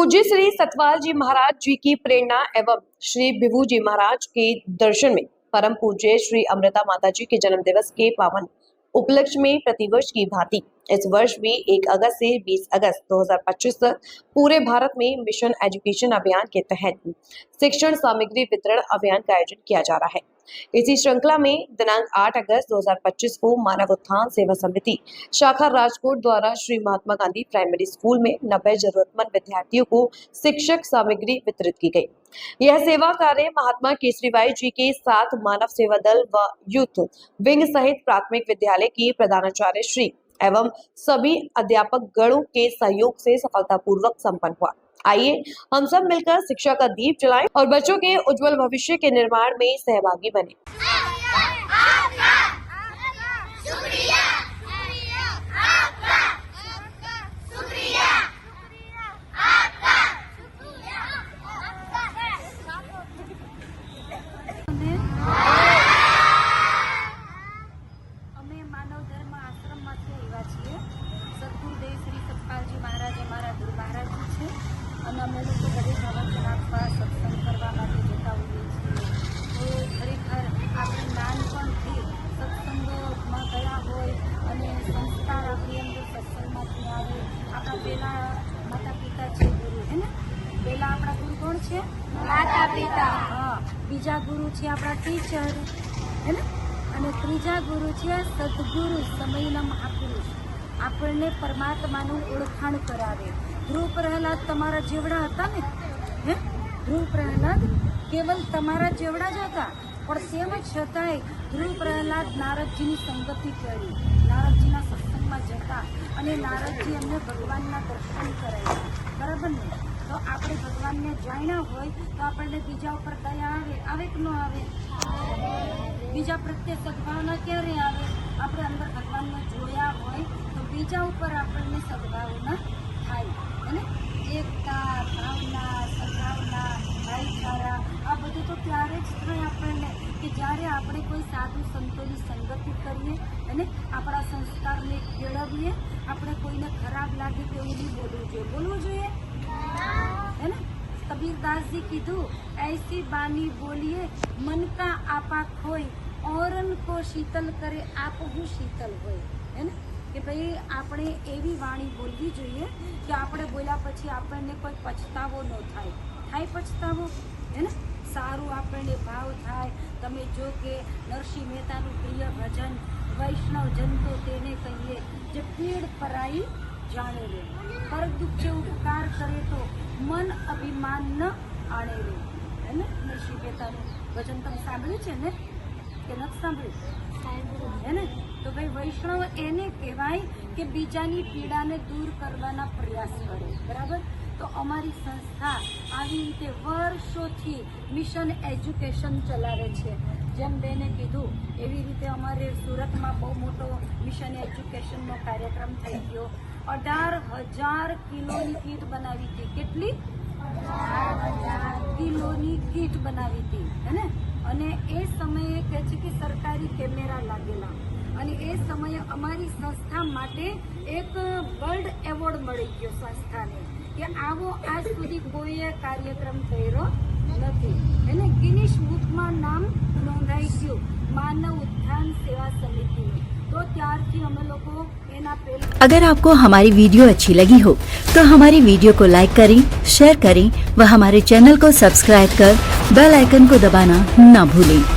पूज्य श्री सतपाल जी महाराज जी की प्रेरणा एवं श्री भिभू जी महाराज के दर्शन में परम पूज्य श्री अमृता माता जी के जन्म दिवस के पावन उपलक्ष्य में प्रतिवर्ष की भांति इस वर्ष भी 1 अगस्त से 20 अगस्त 2025 तक पूरे भारत में मिशन एजुकेशन अभियान के तहत शिक्षण सामग्री वितरण अभियान का आयोजन किया जा रहा है। इसी श्रृंखला में दिनांक 8 अगस्त 2025 को मानव उत्थान सेवा समिति शाखा राजकोट द्वारा श्री महात्मा गांधी प्राइमरी स्कूल में 90 जरूरतमंद विद्यार्थियों को शिक्षक सामग्री वितरित की गई। यह सेवा कार्य महात्मा केसरीबाई जी के साथ मानव सेवा दल व यूथ विंग सहित प्राथमिक विद्यालय की प्रधानाचार्य श्री एवं सभी अध्यापक गणों के सहयोग से सफलतापूर्वक संपन्न हुआ। आइए हम सब मिलकर शिक्षा का दीप जलाएं और बच्चों के उज्जवल भविष्य के निर्माण में सहभागी बने। અમે માનવ ધર્મ આશ્રમમાંથી આવ્યા છીએ। સદગુરુદેવ શ્રી સતપાલજી મહારાજ અમારા ગુરુ મહારાજ છે અને અમે લોકો બધે પ્રવચન આપવા સત્સંગ કરવા માટે જતા હોઈએ છીએ। તો ખરેખર આપણે નાનપણથી સત્સંગમાં ગયા હોય અને સંસ્કાર આપણી અંદર સત્સંગમાંથી આવે। આપણા પહેલાં માતા પિતા છે ગુરુ, હે ને? પહેલાં આપણા ગુરુ કોણ છે? માતા પિતા। હા, બીજા ગુરુ છે આપણા ટીચર, હે ને? અને ત્રીજા ગુરુ છે સદગુરુ, સમયના મહાપુરુષ, આપણને પરમાત્માનું ઓળખાણ કરાવે। ધ્રુવ પ્રહલાદ તમારા જેવડા હતા ને, હે? ધ્રુવ પ્રહલાદ કેવલ તમારા જેવડા જ હતા, પણ તેમ છતાંય ધ્રુવ પ્રહલાદ નારદજીની સંગતિ કરી, નારદજીના સત્સંગમાં જતા અને નારદજી એમને ભગવાનના દર્શન કરાવ્યા, બરાબર ને? તો આપણે ભગવાનને જાણ્યા હોય તો આપણને બીજા ઉપર દયા આવે કે ન આવે? બીજા પ્રત્યે સદભાવના ક્યારે આવે? આપણે અંદર ભગવાનને જોયા હોય તો બીજા ઉપર આપણને સદભાવના થાય, અને એકતા, ભાવના, સદભાવના, ભાઈચારા આ બધું તો ત્યારે જ થાય આપણને કે જ્યારે આપણે કોઈ સાધુ સંતોની સંગતિ કરીએ અને આપણા સંસ્કારને કેળવીએ। આપણે કોઈને ખરાબ લાગે કે એવું નહીં બોલવું જોઈએ, है ना? कबीरदास जी कीधु ऐसी बानी बोलिए मन का आपा खोई औरन को शीतल करे आप હું શીતલ હોય, है ना? કે ભાઈ આપણે એવી વાણી બોલવી જોઈએ કે આપણે બોલ્યા પછી આપણને કોઈ પછતાવો ન થાય પછતાવો, है ना? સારું આપણને ભાવ થાય। તમે જો કે નરસિંહ મહેતાનું પ્રિય ભજન વૈષ્ણવ જન તો તેને કહીએ જે પીડ પરાઈ જાણે રે, પર દુઃખ ઉપકાર કરે તો મન અભિમાન ન આણે રે, હે ને? નરસિંહ મહેતાનું ભજન તમે સાંભળ્યું છે ને કે નથી સાંભળ્યું, હે ને? તો ભાઈ વૈષ્ણવ એને કહેવાય કે બીજાની પીડાને દૂર કરવાના પ્રયાસ કરે, બરાબર? તો અમારી સંસ્થા આવી રીતે વર્ષોથી મિશન એજ્યુકેશન ચલાવે છે। જેમ બેને કીધું એવી રીતે અમારે સુરતમાં બહુ મોટો મિશન એજ્યુકેશનનો કાર્યક્રમ થઈ ગયો। 18,000 કિલોની કીટ બનાવી હતી। કેટલી? 18,000 કિલોની કીટ બનાવી હતી, હે ને? અને એ સમયે કહે છે કે સરકારી કેમેરા લાગેલા, અને એ સમયે અમારી સંસ્થા માટે એક વર્લ્ડ એવોર્ડ મળી ગયો સંસ્થાને કે આવો આજ સુધી કોઈએ કાર્યક્રમ કર્યો નથી, હે ને? ગિનિશ બુકમાં નામ નોંધાઈ ગયું માનવ ઉત્થાન સેવા સમિતિનું। तो त्यारથી અમે લોકો એના પહેલા। अगर आपको हमारी वीडियो अच्छी लगी हो तो हमारी वीडियो को लाइक करें, शेयर करें व हमारे चैनल को सब्सक्राइब कर बेल आइकन को दबाना न भूलें।